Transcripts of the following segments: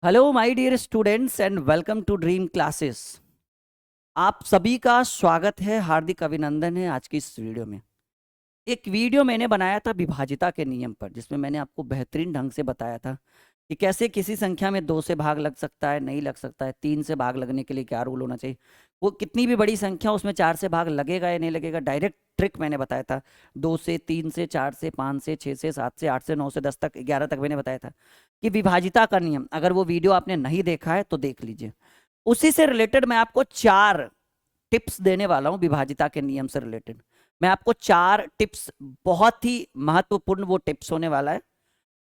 Hello my dear students and welcome to dream classes. आप सभी का स्वागत है, हार्दिक अभिनंदन है। आज की इस वीडियो में एक वीडियो मैंने बनाया था विभाजिता के नियम पर, जिसमें मैंने आपको बेहतरीन ढंग से बताया था कि कैसे किसी संख्या में 2 से भाग लग सकता है, नहीं लग सकता है, 3 से भाग लगने के लिए क्या रूल होना चाहिए, वो कितनी भी बड़ी संख्या उसमें 4 से भाग लगेगा या नहीं लगेगा। डायरेक्ट ट्रिक मैंने बताया था। 2 से, 3 से, 4 से, 5 से, 6 से, 7 से, 8 से, 9 से, 10 तक, 11 तक मैंने बताया था कि विभाजिता का नियम। अगर वो वीडियो आपने नहीं देखा है तो देख लीजिए। उसी से रिलेटेड मैं आपको 4 टिप्स देने वाला हूं विभाजिता के नियम से रिलेटेड। मैं आपको 4 टिप्स, बहुत ही महत्वपूर्ण वो टिप्स होने वाला है।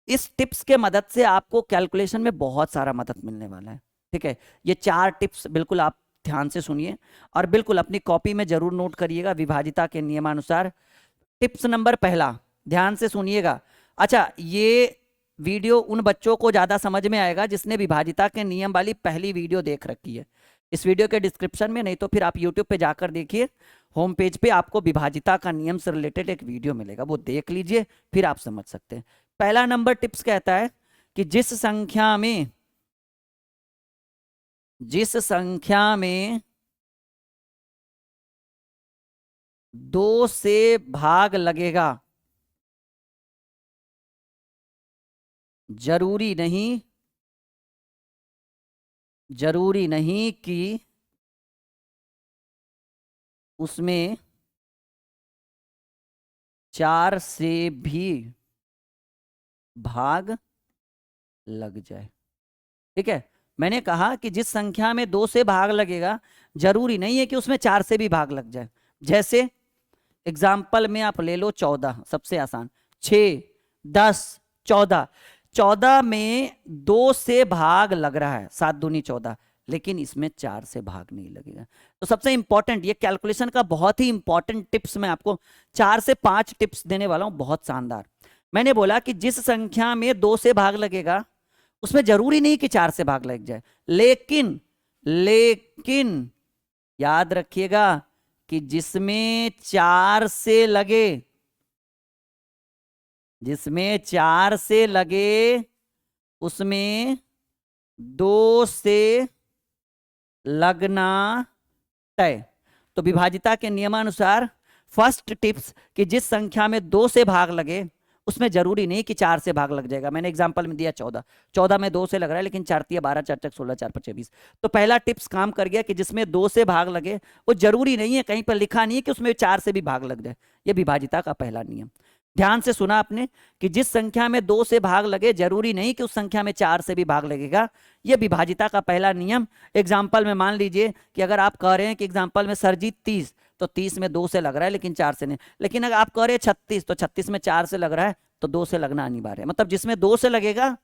इस टिप्स के मदद से आपको कैलकुलेशन में बहुत सारा मदद मिलने वाला है। ठीक है, ये 4 टिप्स बिल्कुल आप ध्यान से सुनिए और बिल्कुल अपनी कॉपी में जरूर नोट करिएगा विभाजिता के नियमानुसार। टिप्स नंबर पहला, ध्यान से सुनिएगा। अच्छा, ये वीडियो उन बच्चों को ज्यादा समझ में आएगा जिसने विभाजिता के नियम वाली पहली वीडियो देख रखी है। इस वीडियो के डिस्क्रिप्शन में, नहीं तो फिर आप यूट्यूब पे जाकर देखिए, होम पेज पे आपको विभाजिता का नियम से रिलेटेड एक वीडियो मिलेगा, वो देख लीजिए, फिर आप समझ सकते हैं। पहला नंबर टिप्स कहता है कि जिस संख्या में 2 से भाग लगेगा, जरूरी नहीं कि उसमें 4 से भी भाग लग जाए। ठीक है, मैंने कहा कि जिस संख्या में 2 से भाग लगेगा, जरूरी नहीं है कि उसमें 4 से भी भाग लग जाए। जैसे एग्जाम्पल में आप ले लो 14, सबसे आसान। 6, 10, 14। 14 में 2 से भाग लग रहा है, 7 दूनी 14, लेकिन इसमें 4 से भाग नहीं लगेगा। तो सबसे इंपॉर्टेंट, ये कैलकुलेशन का बहुत ही इंपॉर्टेंट टिप्स मैं आपको 4 से 5 टिप्स देने वाला हूं, बहुत शानदार। मैंने बोला कि जिस संख्या में 2 से भाग लगेगा, उसमें जरूरी नहीं कि 4 से भाग लग जाए, लेकिन लेकिन याद रखिएगा कि जिसमें 4 से लगे, उसमें 2 से लगना तय। तो विभाजिता के नियमानुसार फर्स्ट टिप्स कि जिस संख्या में 2 से भाग लगे, उसमें जरूरी नहीं कि 4 से भाग लग जाएगा। मैंने एग्जांपल में दिया 14, 14 में 2 से लग रहा है, लेकिन 4 तिया 12, 4 चक 16, 4 5 20। तो पहला टिप्स काम कर गया कि जिसमें 2 से भाग लगे, वो जरूरी नहीं है, कहीं पर लिखा नहीं है कि उसमें 4 से भी भाग लग जाए। ये विभाजिता का पहला नियम। ध्यान से सुना आपने कि जिस संख्या में 2 से भाग लगे, जरूरी नहीं कि उस संख्या में 4 से भी भाग लगेगा। यह विभाजिता का पहला नियम। एग्जाम्पल में मान लीजिए कि अगर आप कह रहे हैं कि एग्जाम्पल में सरजीत 30, तो 30 में 2 से लग रहा है लेकिन 4 से नहीं। लेकिन अगर आप कह रहे हैं 36, तो 36 में 4 से लग रहा है, तो 2 से लगना अनिवार्य है। मतलब जिसमें 2 से लगेगा,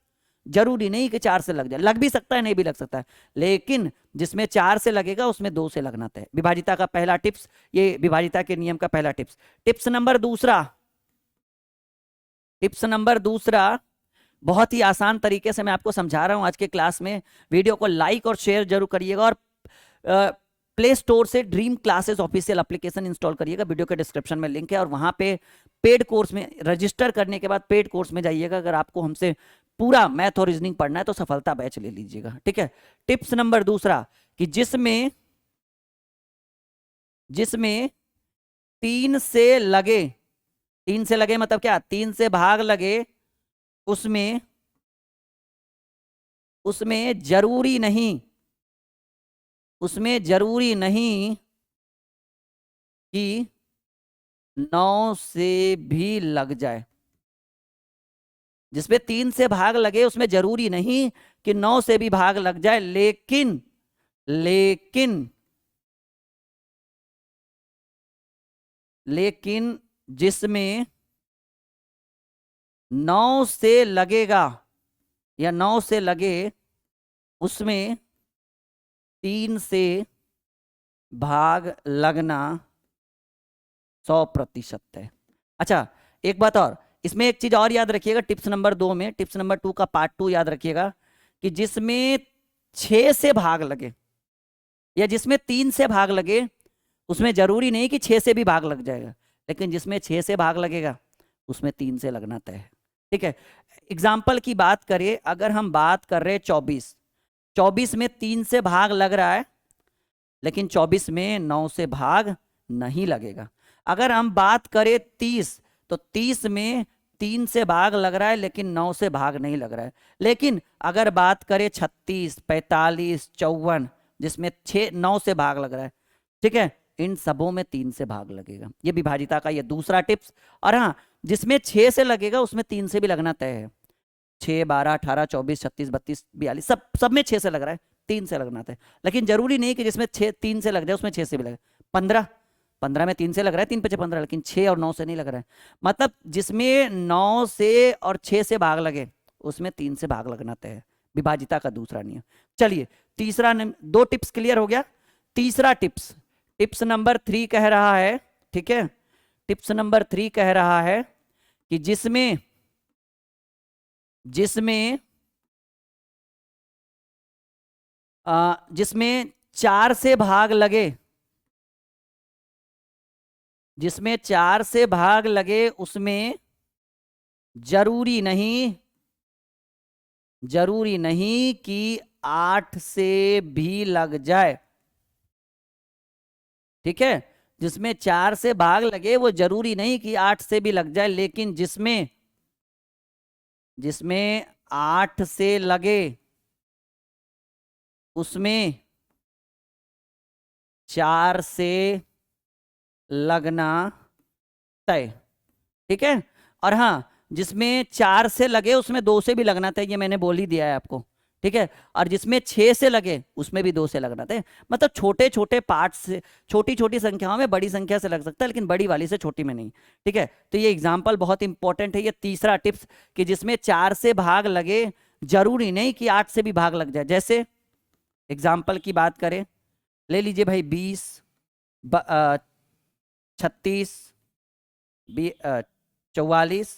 जरूरी नहीं कि 4 से लग जाए, लग भी सकता है, नहीं भी लग सकता है, लेकिन जिसमें 4 से लगेगा उसमें 2 से लगना तय। विभाजिता का पहला टिप्स, ये विभाजिता के नियम का पहला टिप्स। टिप्स नंबर दूसरा, बहुत ही आसान तरीके से मैं आपको समझा रहा हूं आज के क्लास में। वीडियो को लाइक और शेयर जरूर करिएगा और प्ले स्टोर से dream classes official application install करिएगा। वीडियो के डिस्क्रिप्शन में लिंक है, और वहां पे पेड कोर्स में रजिस्टर करने के बाद पेड कोर्स में जाइएगा। अगर आपको हमसे पूरा मैथ और रीजनिंग पढ़ना है तो सफलता बैच ले लीजिएगा। ठीक है, टिप्स नंबर दूसरा कि जिसमें 3 से लगे, 3 से लगे मतलब क्या, 3 से भाग लगे, उसमें जरूरी नहीं कि 9 से भी लग जाए। जिसमें 3 से भाग लगे उसमें जरूरी नहीं कि 9 से भी भाग लग जाए, लेकिन जिसमें 9 से लगेगा या 9 से लगे, उसमें 3 से भाग लगना 100% है। अच्छा, एक बात और, इसमें एक चीज और याद रखिएगा। टिप्स नंबर 2 में, टिप्स नंबर 2 का पार्ट 2 याद रखिएगा कि जिसमें 6 से भाग लगे या जिसमें 3 से भाग लगे, उसमें जरूरी नहीं कि 6 से भी भाग लग जाएगा, लेकिन जिसमें 6 से भाग लगेगा उसमें 3 से लगना तय है। ठीक है, एग्जाम्पल की बात करें, अगर हम बात कर रहे 24 में 3 से भाग लग रहा है, लेकिन 24 में 9 से भाग नहीं लगेगा। अगर हम बात करें 30, तो 30 में 3 से भाग लग रहा है, लेकिन 9 से भाग नहीं लग रहा है। लेकिन अगर बात करें 36, 45, 54, जिसमें 9 से भाग लग रहा है, ठीक है, इन सबों में 3 से भाग लगेगा। ये विभाजिता का ये दूसरा टिप्स। और हाँ, जिसमें 6 से लगेगा उसमें 3 से भी लगना तय है। 6, 12, 18, 24, 36, 32, 42, सब में 6 से लग रहा है, 3 से लगना तय। लेकिन जरूरी नहीं कि जिसमें 3 से लग जाए उसमें 6 से भी लगे। 15 में 3 से लग रहा है, 3 5 15, लेकिन 6 और 9 से नहीं लग रहा है। मतलब जिसमें 9 से और 6 से भाग लगे उसमें 3 से भाग लगना तय है। विभाजिता का दूसरा नियम। चलिए, तीसरा 2 टिप्स क्लियर हो गया। तीसरा टिप्स नंबर 3 कह रहा है, ठीक है, टिप्स नंबर 3 कह रहा है कि जिसमें 4 से भाग लगे, जिसमें 4 से भाग लगे उसमें जरूरी नहीं कि 8 से भी लग जाए। ठीक है, जिसमें 4 से भाग लगे वो जरूरी नहीं कि 8 से भी लग जाए, लेकिन जिसमें 8 से लगे उसमें 4 से लगना तय। ठीक है, और हाँ, जिसमें 4 से लगे उसमें 2 से भी लगना तय, ये मैंने बोल ही दिया है आपको। ठीक है, और जिसमें 6 से लगे उसमें भी 2 से लगना तय। मतलब छोटे छोटे पार्ट से, छोटी छोटी संख्याओं में बड़ी संख्या से लग सकता है, लेकिन बड़ी वाली से छोटी में नहीं। ठीक है, तो ये एग्जाम्पल बहुत इंपॉर्टेंट है, ये तीसरा टिप्स, कि जिसमें 4 से भाग लगे जरूरी नहीं कि 8 से भी भाग लग जाए। जैसे एग्जाम्पल की बात करें, ले लीजिए भाई 20, 36, 44,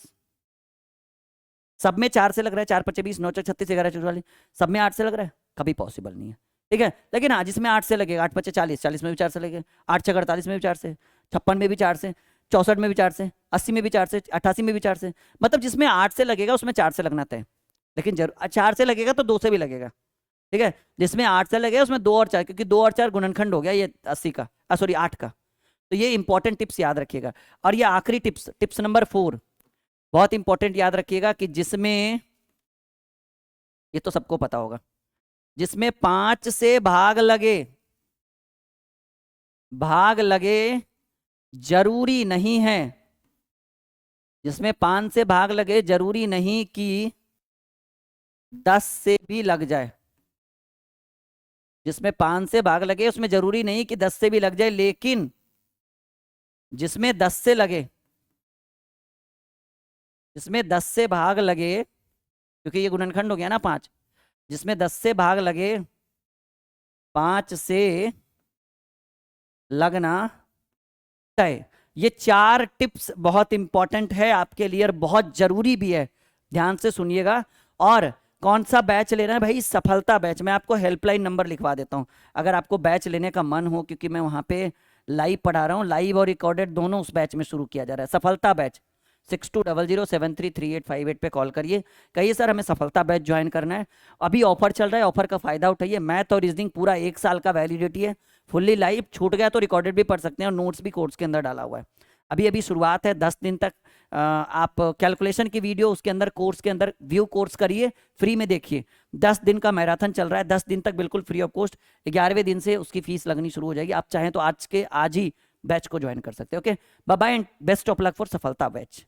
सब में 4 से लग रहा है, 4 5 20, 9 6 36, 11 44, सब में 8 से लग रहा है, कभी पॉसिबल नहीं है। ठीक है, लेकिन हाँ, जिसमें 8 से लगेगा, 8 5 40, 40 में भी 4 से लगेगा, 8 6 48 में भी 4 से, 56 में भी 4 से, 64 में भी 4 से, 80 में भी 4 से, 88 में भी 4 से। मतलब जिसमें 8 से लगेगा उसमें 4 से लगना तय, लेकिन 4 से लगेगा तो 2 से भी लगेगा। ठीक है, जिसमें 8 से लगेगा उसमें 2 और 4, क्योंकि 2 और 4 गुणनखंड हो गया ये 80 का, सॉरी 8 का। तो ये इंपॉर्टेंट टिप्स याद रखिएगा। और ये आखिरी टिप्स नंबर 4 बहुत इंपॉर्टेंट याद रखिएगा, कि जिसमें, ये तो सबको पता होगा, जिसमें 5 से भाग लगे जरूरी नहीं है, जिसमें 5 से भाग लगे जरूरी नहीं कि 10 से भी लग जाए। जिसमें 5 से भाग लगे उसमें जरूरी नहीं कि 10 से भी लग जाए, लेकिन जिसमें 10 से लगे, जिसमें 10 से भाग लगे, क्योंकि ये गुणनखंड हो गया ना 5, जिसमें 10 से भाग लगे 5 से लगना तय। ये 4 टिप्स बहुत इंपॉर्टेंट है आपके लिए, बहुत जरूरी भी है, ध्यान से सुनिएगा। और कौन सा बैच लेना है भाई? सफलता बैच। मैं आपको हेल्पलाइन नंबर लिखवा देता हूं, अगर आपको बैच लेने का मन हो, क्योंकि मैं वहां पे लाइव पढ़ा रहा हूं, लाइव और रिकॉर्डेड दोनों उस बैच में शुरू किया जा रहा है, सफलता बैच। 6200733858 पे कॉल करिए, कहिए सर हमें सफलता बैच ज्वाइन करना है। अभी ऑफर चल रहा है, ऑफर का फायदा उठाइए। मैथ और रीजनिंग पूरा 1 साल का वैलिडिटी है, फुल्ली लाइव, छूट गया तो रिकॉर्डेड भी पढ़ सकते हैं, और नोट्स भी कोर्स के अंदर डाला हुआ है। अभी शुरुआत है, 10 दिन तक आप कैलकुलेशन की वीडियो उसके अंदर, कोर्स के अंदर व्यू कोर्स करिए, फ्री में देखिए। 10 दिन का मैराथन चल रहा है, 10 दिन तक बिल्कुल फ्री ऑफ कॉस्ट। 11वें दिन से उसकी फीस लगनी शुरू हो जाएगी। आप चाहें तो आज ही बैच को ज्वाइन कर सकते हैं। Okay, bye bye and best of luck for Safalta batch.